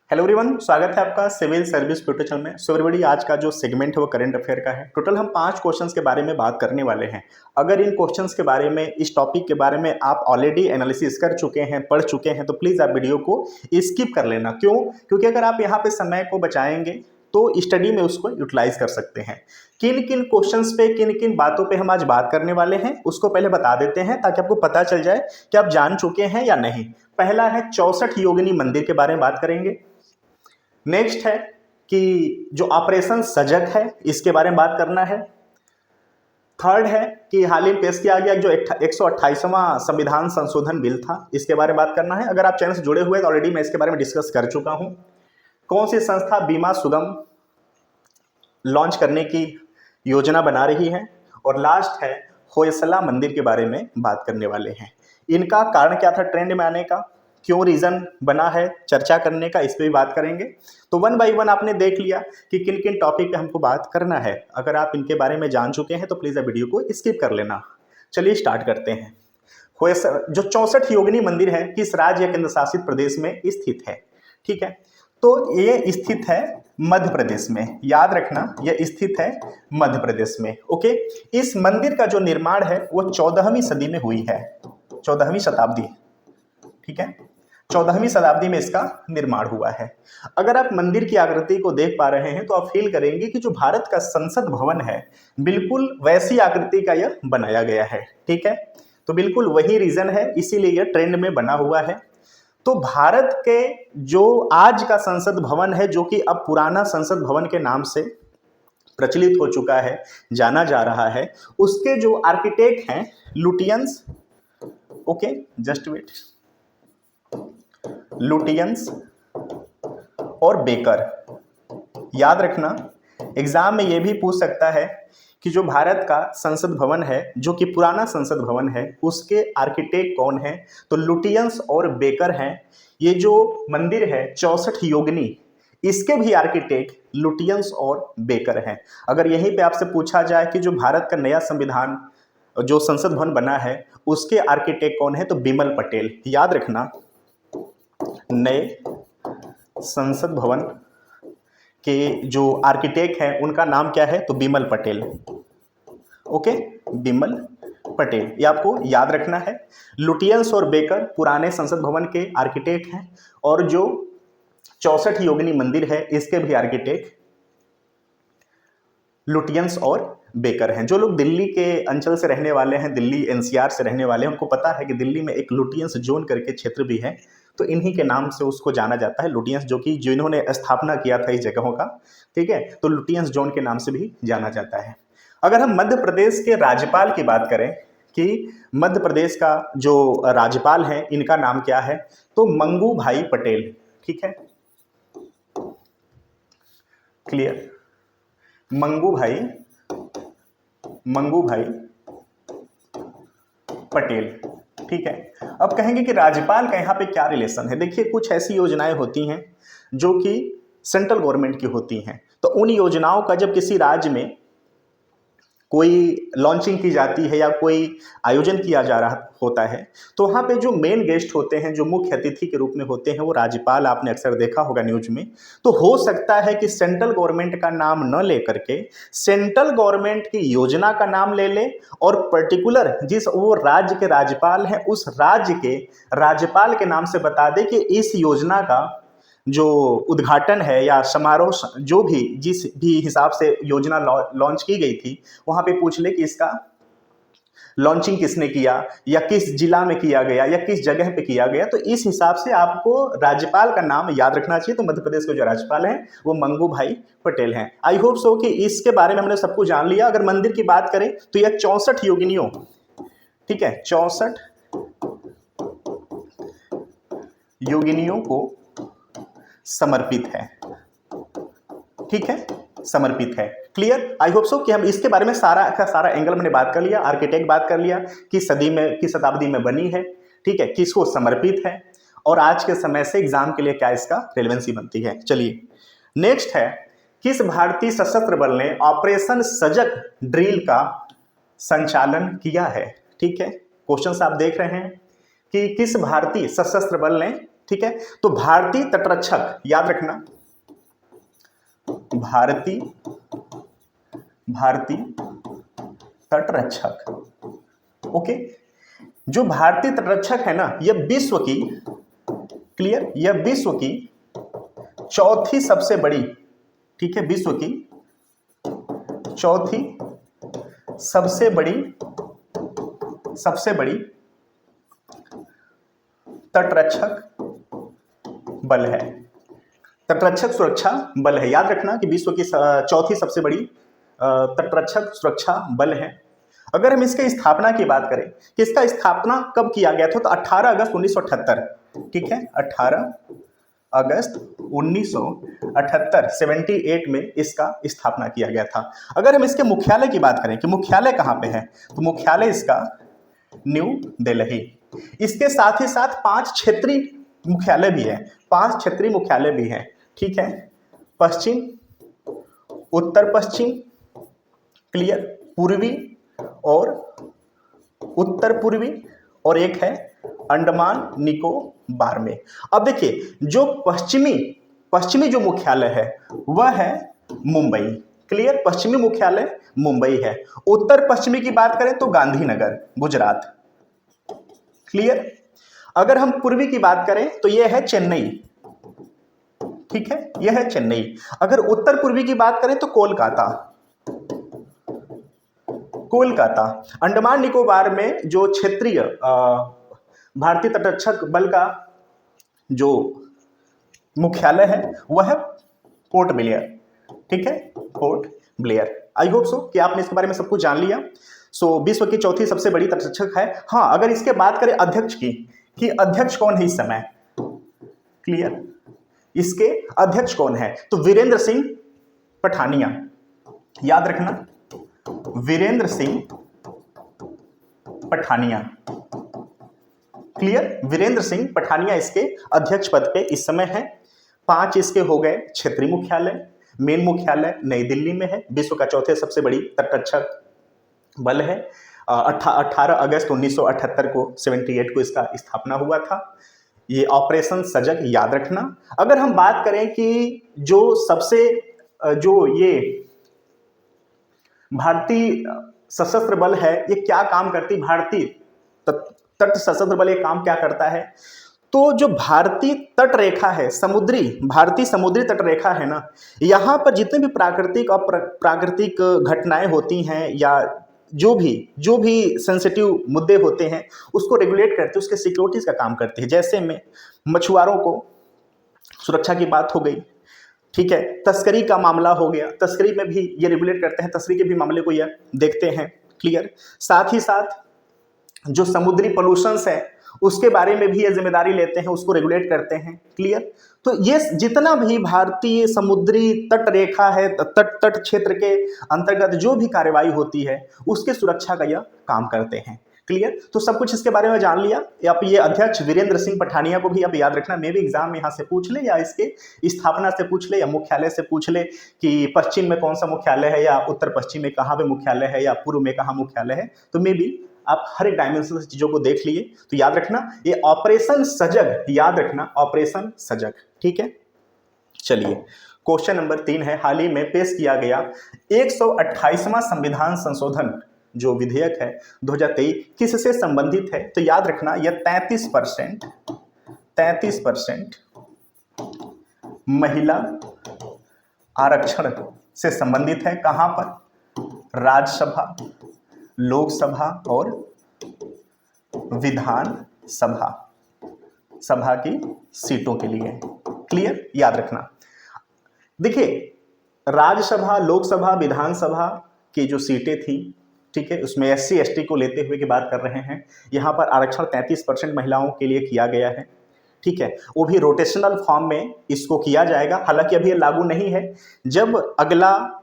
Hello everyone, स्वागत है आपका सिविल सर्विस यूट्यूब चैनल में। सो एवरीबॉडी, आज का जो सेगमेंट है वो करंट अफेयर का है। टोटल हम 5 क्वेश्चंस के बारे में बात करने वाले हैं। अगर इन क्वेश्चंस के बारे में, इस टॉपिक के बारे में आप ऑलरेडी एनालिसिस कर चुके हैं, पढ़ चुके हैं, तो प्लीज़ आप वीडियो को स्किप कर लेना। क्यों? क्योंकि अगर आप यहाँ पे समय को बचाएंगे तो स्टडी में उसको यूटिलाइज कर सकते हैं। किन किन क्वेश्चंस पे, किन किन बातों पे हम आज बात करने वाले हैं उसको पहले बता देते हैं, ताकि आपको पता चल जाए कि आप जान चुके हैं या नहीं। पहला है 64 योगिनी मंदिर के बारे में बात करेंगे। नेक्स्ट है कि जो ऑपरेशन सजग है इसके बारे में बात करना है। थर्ड है कि हाल ही में पेश किया गया जो 128वां संविधान संशोधन बिल था, इसके बारे में बात करना है। अगर आप चैनल से जुड़े हुए तो ऑलरेडी मैं इसके बारे में डिस्कस कर चुका हूं। कौन सी संस्था बीमा सुगम लॉन्च करने की योजना बना रही है। और लास्ट है होयसला मंदिर के बारे में बात करने वाले हैं। इनका कारण क्या था ट्रेंड में आने का, क्यों रीजन बना है चर्चा करने का, इस पर भी बात करेंगे। तो वन बाय वन आपने देख लिया कि किन किन टॉपिक पे हमको बात करना है। अगर आप इनके बारे में जान चुके हैं तो प्लीज़ वीडियो को स्किप कर लेना। चलिए स्टार्ट करते हैं। जो 64 योगिनी मंदिर है किस राज्य या केंद्र शासित प्रदेश में स्थित है? ठीक है, तो ये स्थित है मध्य प्रदेश में। याद रखना, ये स्थित है मध्य प्रदेश में। ओके, इस मंदिर का जो निर्माण है वो 14वीं सदी में हुई है। 14वीं शताब्दी, ठीक है, 14वीं शताब्दी में इसका निर्माण हुआ है। अगर आप मंदिर की आकृति को देख पा रहे हैं तो आप फील करेंगे कि जो भारत का संसद भवन है बिल्कुल वैसी आकृति का यह बनाया गया है। ठीक है, तो बिल्कुल वही रीजन है, इसीलिए यह ट्रेंड में बना हुआ है। तो भारत के जो आज का संसद भवन है, जो कि अब पुराना संसद भवन के नाम से प्रचलित हो चुका है, जाना जा रहा है, उसके जो आर्किटेक्ट हैं Lutyens, okay just wait, Lutyens और बेकर। याद रखना, एग्जाम में यह भी पूछ सकता है कि जो भारत का संसद भवन है, जो कि पुराना संसद भवन है, उसके आर्किटेक्ट कौन है? तो लुटियंस और बेकर हैं। ये जो मंदिर है 64 योगिनी, इसके भी आर्किटेक्ट लुटियंस और बेकर हैं। अगर यहीं पे आपसे पूछा जाए कि जो भारत का नया संविधान, जो संसद भवन बना है, उसके आर्किटेक्ट कौन है, तो बिमल पटेल। याद रखना, नए संसद भवन के जो आर्किटेक्ट हैं उनका नाम क्या है, तो बिमल पटेल। ओके, बिमल पटेल, ये आपको याद रखना है। लुटियंस और बेकर पुराने संसद भवन के आर्किटेक्ट हैं, और जो 64 योगिनी मंदिर है इसके भी आर्किटेक्ट लुटियंस और बेकर हैं। जो लोग दिल्ली के अंचल से रहने वाले हैं, दिल्ली एनसीआर से रहने वाले हैं, उनको पता है कि दिल्ली में एक लुटियंस जोन करके क्षेत्र भी है, तो इन्हीं के नाम से उसको जाना जाता है, लुटियंस, जो कि जिन्होंने स्थापना किया था इस जगहों का। ठीक है, तो लुटियंस जोन के नाम से भी जाना जाता है। अगर हम मध्य प्रदेश के राज्यपाल की बात करें कि मध्य प्रदेश का जो राज्यपाल है इनका नाम क्या है, तो मंगू भाई पटेल। ठीक है, क्लियर, मंगू भाई पटेल। ठीक है, अब कहेंगे कि राज्यपाल का यहाँ पे क्या रिलेशन है। देखिए, कुछ ऐसी योजनाएं होती हैं जो कि सेंट्रल गवर्नमेंट की होती हैं, तो उन योजनाओं का जब किसी राज्य में कोई लॉन्चिंग की जाती है या कोई आयोजन किया जा रहा होता है, तो वहाँ पे जो मेन गेस्ट होते हैं, जो मुख्य अतिथि के रूप में होते हैं, वो राज्यपाल। आपने अक्सर देखा होगा न्यूज में। तो हो सकता है कि सेंट्रल गवर्नमेंट का नाम न लेकर के सेंट्रल गवर्नमेंट की योजना का नाम ले ले, और पर्टिकुलर जिस वो राज्य के राज्यपाल हैं उस राज्य के राज्यपाल के नाम से बता दे कि इस योजना का जो उद्घाटन है या समारोह, जो भी जिस भी हिसाब से योजना लॉन्च की गई थी, वहां पे पूछ ले कि इसका लॉन्चिंग किसने किया, या किस जिला में किया गया, या किस जगह पे किया गया। तो इस हिसाब से आपको राज्यपाल का नाम याद रखना चाहिए। तो मध्य प्रदेश के जो राज्यपाल हैं वो मंगू भाई पटेल हैं। आई होप सो कि इसके बारे में हमने सब कुछ जान लिया। अगर मंदिर की बात करें तो यह 64 योगिनियों, ठीक है, 64 योगिनियों को समर्पित है। ठीक है, समर्पित है। क्लियर, आई होप सो कि हम इसके बारे में सारा का सारा एंगल मैंने बात कर लिया। आर्किटेक्ट बात कर लिया, किस सदी में, किस शताब्दी में बनी है, ठीक है, किसको समर्पित है, और आज के समय से एग्जाम के लिए क्या इसका रेलेवेंसी बनती है। चलिए नेक्स्ट है, किस भारतीय सशस्त्र बल ने ऑपरेशन सजग ड्रिल का संचालन किया है। ठीक है, क्वेश्चन आप देख रहे हैं कि किस भारतीय सशस्त्र बल ने ठीक है। तो भारतीय तटरक्षक, याद रखना, भारतीय तटरक्षक, ओके। जो भारतीय तटरक्षक है ना, यह विश्व की, क्लियर, यह विश्व की चौथी सबसे बड़ी, ठीक है, विश्व की चौथी सबसे बड़ी तटरक्षक बल है, तटरक्षक सुरक्षा बल है। याद रखना कि विश्व की चौथी सबसे बड़ी तटरक्षक सुरक्षा बल है। अगर हम इसके स्थापना की बात करें कि इसका स्थापना कब किया गया था, तो 18 अगस्त 1978, ठीक है, 18 अगस्त 1978, 78 में इसका स्थापना किया गया था। अगर हम इसके मुख्यालय की बात करें कि मुख्यालय कहाँ पे है, तो मुख्यालय इसका न्यू दिल्ली। इसके साथ ही साथ 5 क्षेत्रीय मुख्यालय भी है, 5 क्षेत्रीय मुख्यालय भी है, ठीक है, पश्चिम, उत्तर पश्चिम, क्लियर, पूर्वी और उत्तर पूर्वी, और एक है अंडमान निकोबार में। अब देखिए, जो पश्चिमी जो मुख्यालय है वह है मुंबई, क्लियर, पश्चिमी मुख्यालय मुंबई है। उत्तर पश्चिमी की बात करें तो गांधीनगर, गुजरात, क्लियर। अगर हम पूर्वी की बात करें तो यह है चेन्नई, ठीक है, यह है चेन्नई। अगर उत्तर पूर्वी की बात करें तो कोलकाता। अंडमान निकोबार में जो क्षेत्रीय भारतीय तटरक्षक बल का जो मुख्यालय है वह है पोर्ट ब्लेयर, ठीक है, port Blair. I hope so कि आपने इसके बारे में सब कुछ जान लिया। सो विश्व की चौथी सबसे बड़ी तटरक्षक है। हाँ, अगर इसके बात करें अध्यक्ष की, कि अध्यक्ष कौन है इस समय, क्लियर, इसके अध्यक्ष कौन है, तो वीरेंद्र सिंह पठानिया, याद रखना, वीरेंद्र सिंह पठानिया, क्लियर, वीरेंद्र सिंह पठानिया इसके अध्यक्ष पद पे इस समय है। 5 इसके हो गए क्षेत्रीय मुख्यालय, मेन मुख्यालय नई दिल्ली में है, विश्व का चौथे सबसे बड़ी तटरक्षक बल है। 18 अगस्त 1978 को 78 को इसका स्थापना हुआ था। ये ऑपरेशन सजग, याद रखना। अगर हम बात करें कि जो सबसे जो ये भारतीय सशस्त्र बल है ये क्या काम करती, भारतीय तट सशस्त्र बल ये काम क्या करता है, तो जो भारतीय तट रेखा है, भारतीय समुद्री तट रेखा है ना, यहाँ पर जितने भी प्राकृतिक और प्राकृतिक घटनाएं होती हैं या जो भी सेंसिटिव मुद्दे होते हैं उसको रेगुलेट करते, उसके सिक्योरिटीज का काम करते हैं। जैसे में मछुआरों को सुरक्षा की बात हो गई, ठीक है, तस्करी का मामला हो गया, तस्करी में भी ये रेगुलेट करते हैं, तस्करी के भी मामले को ये देखते हैं, क्लियर। साथ ही साथ जो समुद्री पोल्यूशंस है उसके बारे में भी ये जिम्मेदारी लेते हैं, उसको रेगुलेट करते हैं, क्लियर। तो ये जितना भी भारतीय समुद्री तट रेखा है, तट क्षेत्र के अंतर्गत जो भी कार्रवाई होती है उसके सुरक्षा का यह काम करते हैं, क्लियर। तो सब कुछ इसके बारे में जान लिया। आप ये अध्यक्ष वीरेंद्र सिंह पठानिया को भी आप याद रखना, मे भी एग्जाम में यहाँ से पूछ ले या इसके स्थापना से पूछ ले या मुख्यालय से पूछ ले कि पश्चिम में कौन सा मुख्यालय है या उत्तर पश्चिम में कहाँ पे मुख्यालय है या पूर्व में कहाँ मुख्यालय है, तो मे भी आप हर एक डायमेंशन से चीजों को देख लिए। तो याद रखना ये ऑपरेशन सजग, याद रखना ऑपरेशन सजग, ठीक है। चलिए, क्वेश्चन नंबर 3 है, हाल ही में पेश किया गया 128वां संविधान संशोधन जो विधेयक है 2023 किससे संबंधित है, तो याद रखना यह 33% महिला आरक्षण से संबंधित है। कहां पर, राज्यसभा, लोकसभा और विधान सभा की सीटों के लिए, क्लियर, याद रखना। देखिए, राज्यसभा, लोकसभा, विधानसभा की जो सीटें थी, ठीक है, उसमें SC ST को लेते हुए की बात कर रहे हैं। यहाँ पर आरक्षण 33% महिलाओं के लिए किया गया है, ठीक है, वो भी रोटेशनल फॉर्म में इसको किया जाएगा। हालांकि अभी ये लागू नहीं है, जब अगला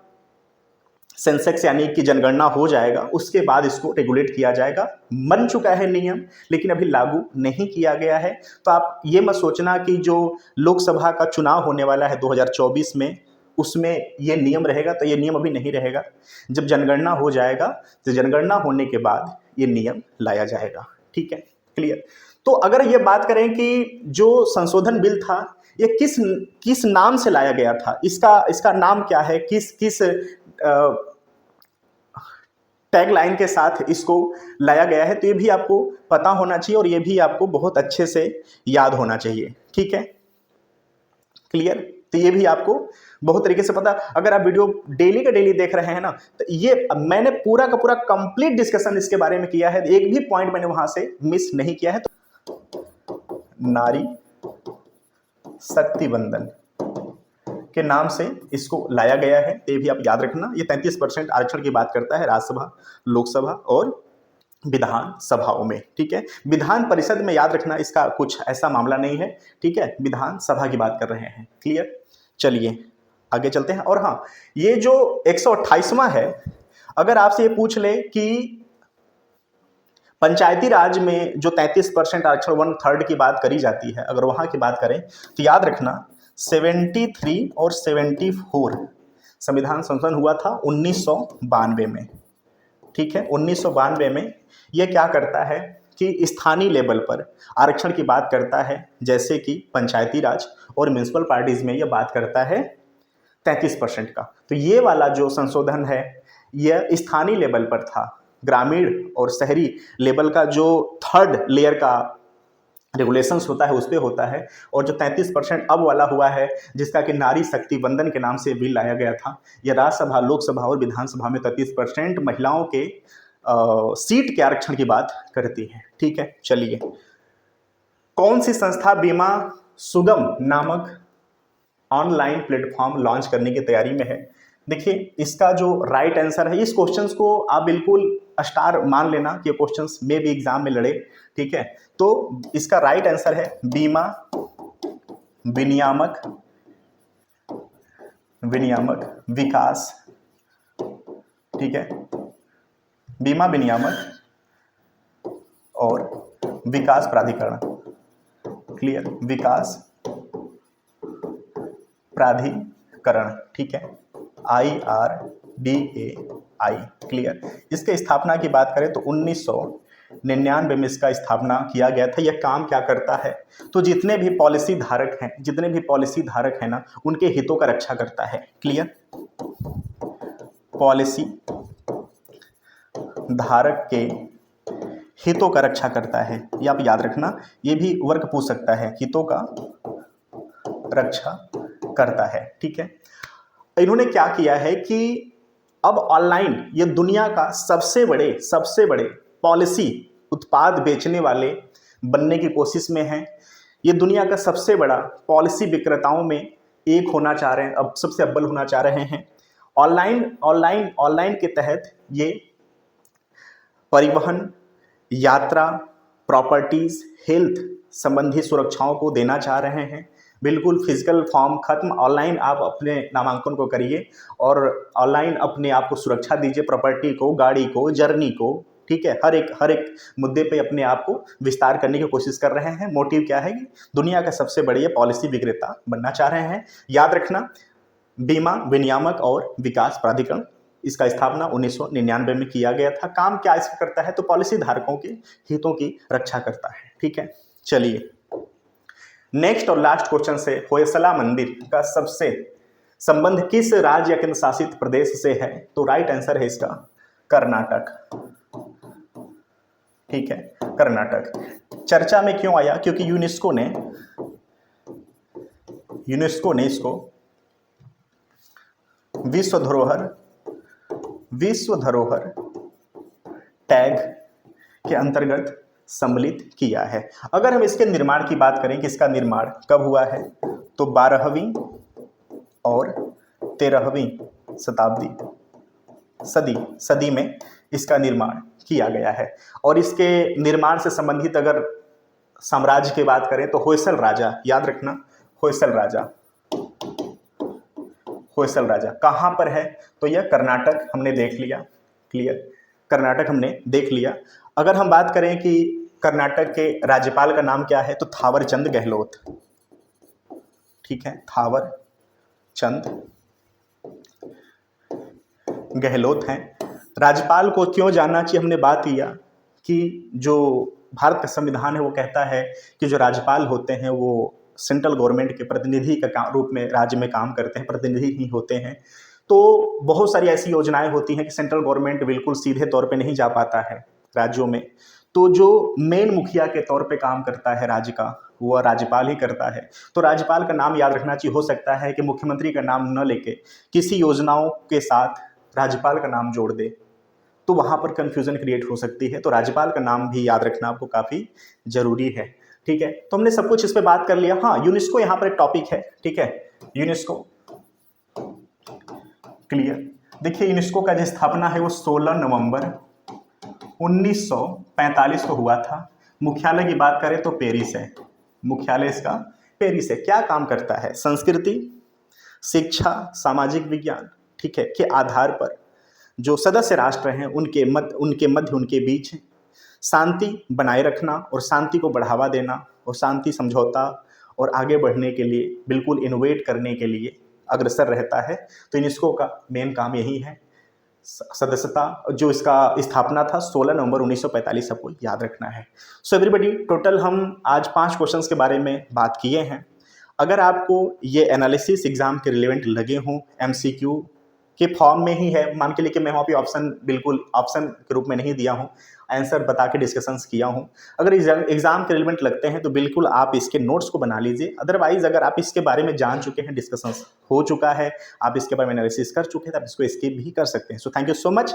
सेंसेक्स यानी कि जनगणना हो जाएगा उसके बाद इसको रेगुलेट किया जाएगा। बन चुका है नियम, लेकिन अभी लागू नहीं किया गया है। तो आप ये मत सोचना कि जो लोकसभा का चुनाव होने वाला है 2024 में उसमें ये नियम रहेगा, तो ये नियम अभी नहीं रहेगा। जब जनगणना हो जाएगा तो जनगणना होने के बाद ये नियम लाया जाएगा, ठीक है, क्लियर। तो अगर ये बात करें कि जो संशोधन बिल था ये किस किस नाम से लाया गया था, इसका नाम क्या है, किस किस टैग लाइन के साथ इसको लाया गया है, तो ये भी आपको पता होना चाहिए और ये भी आपको बहुत अच्छे से याद होना चाहिए। ठीक है, क्लियर। तो ये भी आपको बहुत तरीके से पता, अगर आप वीडियो डेली का डेली देख रहे हैं ना, तो ये मैंने पूरा का पूरा कंप्लीट डिस्कशन इसके बारे में किया है, एक भी पॉइंट मैंने वहां से मिस नहीं किया है। तो नारी शक्ति वंदन के नाम से इसको लाया गया है, ये भी आप याद रखना। ये 33% आरक्षण की बात करता है राज्यसभा, लोकसभा और विधान सभाओं में। ठीक है, विधान परिषद में याद रखना इसका कुछ ऐसा मामला नहीं है। ठीक है, विधान सभा की बात कर रहे हैं। क्लियर, चलिए आगे चलते हैं। और हाँ, ये जो 128वां है, अगर आपसे ये पूछ ले कि पंचायती राज में जो 33% आरक्षण 1/3 की बात करी जाती है, अगर वहां की बात करें तो याद रखना 73 और 74 संविधान संशोधन हुआ था 1992 में। ठीक है, 1992 में यह क्या करता है कि स्थानीय लेवल पर आरक्षण की बात करता है, जैसे कि पंचायती राज और म्यूनिसिपल पार्टीज में यह बात करता है 33% का। तो ये वाला जो संशोधन है यह स्थानीय लेवल पर था, ग्रामीण और शहरी लेवल का जो 3rd लेयर का रेगुलेशंस होता है उस पर होता है। और जो 33% अब वाला हुआ है, जिसका कि नारी शक्ति वंदन के नाम से बिल लाया गया था, यह राज्यसभा, लोकसभा और विधानसभा में 33% महिलाओं के सीट के आरक्षण की बात करती है। ठीक है, चलिए, कौन सी संस्था बीमा सुगम नामक ऑनलाइन प्लेटफॉर्म लॉन्च करने की तैयारी में है? देखिए, इसका जो राइट आंसर है, इस क्वेश्चंस को आप बिल्कुल स्टार मान लेना कि ये क्वेश्चंस में भी एग्जाम में लड़े। ठीक है, तो इसका राइट आंसर है बीमा विनियामक विकास। ठीक है, बीमा विनियामक और विकास प्राधिकरण। क्लियर, विकास प्राधिकरण। ठीक है, IRDAI। क्लियर, इसके स्थापना की बात करें तो 1999 में इसका स्थापना किया गया था। यह काम क्या करता है, तो जितने भी पॉलिसी धारक हैं ना, उनके हितों का रक्षा करता है। क्लियर, पॉलिसी धारक के हितों का रक्षा करता है, ये आप याद रखना। ये भी वर्ग पूछ सकता है, हितों का रक्षा करता है। ठीक है, इन्होंने क्या किया है कि अब ऑनलाइन ये दुनिया का सबसे बड़े पॉलिसी उत्पाद बेचने वाले बनने की कोशिश में है। ये दुनिया का सबसे बड़ा पॉलिसी विक्रेताओं में एक होना चाह रहे हैं, अब सबसे अव्वल होना चाह रहे हैं। ऑनलाइन के तहत ये परिवहन, यात्रा, प्रॉपर्टीज, हेल्थ संबंधी सुरक्षाओं को देना चाह रहे हैं। बिल्कुल फिजिकल फॉर्म खत्म, ऑनलाइन आप अपने नामांकन को करिए और ऑनलाइन अपने आप को सुरक्षा दीजिए, प्रॉपर्टी को, गाड़ी को, जर्नी को। ठीक है, हर एक मुद्दे पे अपने आप को विस्तार करने की कोशिश कर रहे हैं। मोटिव क्या है कि दुनिया का सबसे बड़े पॉलिसी विक्रेता बनना चाह रहे हैं। याद रखना, बीमा विनियामक और विकास प्राधिकरण, इसका स्थापना 1999 में किया गया था। काम क्या इसका करता है, तो पॉलिसी धारकों के हितों की रक्षा करता है। ठीक है, चलिए नेक्स्ट और लास्ट क्वेश्चन से, होयसला मंदिर का सबसे संबंध किस राज्य या केंद्र शासित प्रदेश से है? तो राइट आंसर है इसका कर्नाटक। ठीक है, कर्नाटक चर्चा में क्यों आया? क्योंकि यूनेस्को ने इसको विश्व धरोहर टैग के अंतर्गत सम्मिलित किया है। अगर हम इसके निर्माण की बात करें कि इसका निर्माण कब हुआ है, तो 12वीं और 13वीं सदी में इसका निर्माण किया गया है। और इसके निर्माण से संबंधित अगर साम्राज्य की बात करें तो होयसल राजा, याद रखना, होयसल राजा कहाँ पर है? तो यह कर्नाटक हमने देख लिया। क्लियर, कर्नाटक हमने देख लिया। अगर हम बात करें कि कर्नाटक के राज्यपाल का नाम क्या है, तो थावर चंद गहलोत। ठीक है, थावर चंद गहलोत हैं। राज्यपाल को क्यों जानना चाहिए, हमने बात किया कि जो भारत का संविधान है वो कहता है कि जो राज्यपाल होते हैं वो सेंट्रल गवर्नमेंट के प्रतिनिधि का रूप में राज्य में काम करते हैं, प्रतिनिधि ही होते हैं। तो बहुत सारी ऐसी योजनाएं होती हैं कि सेंट्रल गवर्नमेंट बिल्कुल सीधे तौर पे नहीं जा पाता है राज्यों में, तो जो मेन मुखिया के तौर पे काम करता है राज्य का, वो राज्यपाल ही करता है। तो राज्यपाल का नाम याद रखना चाहिए। हो सकता है कि मुख्यमंत्री का नाम न लेके किसी योजनाओं के साथ राज्यपाल का नाम जोड़ दे, तो वहाँ पर कन्फ्यूजन क्रिएट हो सकती है। तो राज्यपाल का नाम भी याद रखना आपको काफ़ी ज़रूरी है। ठीक है, तो हमने सब कुछ इस पे बात कर लिया। हाँ, यूनेस्को यहाँ पर एक टॉपिक है। ठीक है, यूनेस्को क्लियर। देखिए, यूनेस्को का जो स्थापना है वो 16 नवंबर 1945 को हुआ था। मुख्यालय की बात करें तो पेरिस है, मुख्यालय इसका पेरिस है। क्या काम करता है? संस्कृति, शिक्षा, सामाजिक विज्ञान, ठीक है, के आधार पर जो सदस्य राष्ट्र हैं उनके मध्य उनके बीच शांति बनाए रखना और शांति को बढ़ावा देना और शांति समझौता और आगे बढ़ने के लिए, बिल्कुल इनोवेट करने के लिए अग्रसर रहता है। तो यूनेस्को का मेन काम यही है। सदस्यता, जो इसका स्थापना था 16 नवंबर 1945, सबको याद रखना है। सो एवरीबॉडी, टोटल हम आज 5 क्वेश्चंस के बारे में बात किए हैं। अगर आपको ये एनालिसिस एग्जाम के रिलेवेंट लगे हों, एमसीक्यू के फॉर्म में ही है, मान के लिए कि मैं वहाँ पे बिल्कुल ऑप्शन के रूप में नहीं दिया हूँ, आंसर बता के डिस्कशंस किया हूँ, अगर एग्जाम के रिलेवेंट लगते हैं तो बिल्कुल आप इसके नोट्स को बना लीजिए। अदरवाइज अगर आप इसके बारे में जान चुके हैं, डिस्कशंस हो चुका है, आप इसके बारे में एनालिसिस कर चुके हैं, तो आप इसको स्किप भी कर सकते हैं। So thank you so much.